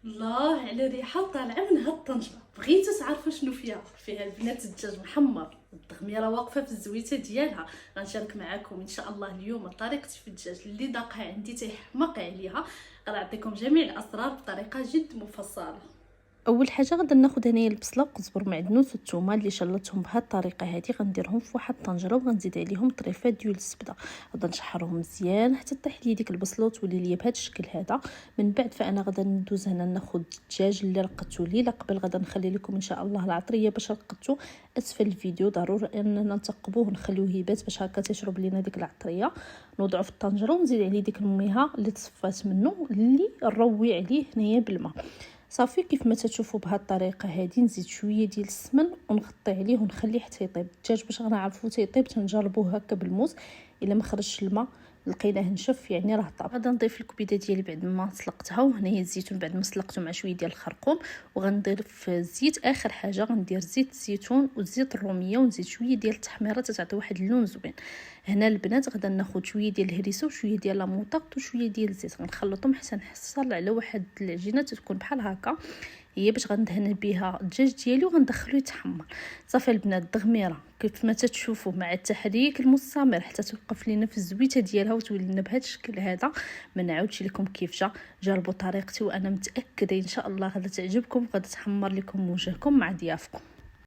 الله على ريحه طالعه من هاد الطنجره. بغيتو تعرفوا شنو فيها البنات الدجاج محمر، الدغميره واقفه في الزويته ديالها. غنشارك معكم ان شاء الله اليوم طريقتي في الدجاج اللي داقها عندي تيحماق عليها. غنعطيكم جميع الاسرار بطريقه جد مفصله. اول حاجه غادي ناخذ هنايا البصله والقزبر معدنوس والثومه اللي شلطتهم بهذه الطريقه هذه، غنديرهم في واحد الطنجره وغنزيد عليهم طريفات ديال الزبده. غادي نشحرهم مزيان حتى طيح لي ديك البصله وتولي لي بهذا الشكل هذا. من بعد فانا غادي ندوز هنا ناخذ الدجاج اللي رقدته ليله قبل. غادي نخلي لكم ان شاء الله العطريه باش رقدته اسفل الفيديو، ضروري اننا نثقبوه ونخليوه يبات باش هكا تشرب لينا ديك العطريه. نوضعه في الطنجره ونزيد عليه ديك الميها اللي تصفات منه اللي نروي عليه هنايا بالماء. صافي كيف ما تشوفوا بهذه الطريقه هذه. نزيد شويه ديال السمن ونغطي عليه ونخليه حتى يطيب الدجاج. باش غنعرفوا تيطيب تنجربوه هكا بالموس، الا ما خرجش الماء لقيناه نشف يعني راه طاب. غادي نضيف الكبيده ديالي بعد ما سلقتها، وهنايا الزيتون بعد ما سلقته مع شويه ديال الخرقوم. وغندير في الزيت اخر حاجه غندير زيت الزيتون وزيت الروميه ونزيد شويه ديال التحميره تعطي واحد اللون زوين. هنا البنات غادا ناخذ شويه ديال الهريسه وشويه ديال لاموطاط وشويه ديال الزيت، غنخلطهم حتى نحصل على واحد العجينه تكون بحال هكا. هي باش غندهن بها الدجاج ديالي وغندخلو يتحمر. صافي البنات الدغميره كيف ما تشوفوا مع التحريك المستمر حتى توقف لينا في الزويته ديالها وتولي لنا بهذا الشكل هذا. ما نعاودش لكم كيف جا، جربوا طريقتي وانا متاكده ان شاء الله غادا تعجبكم وغادا تحمر لكم وجهكم مع ضيافكم.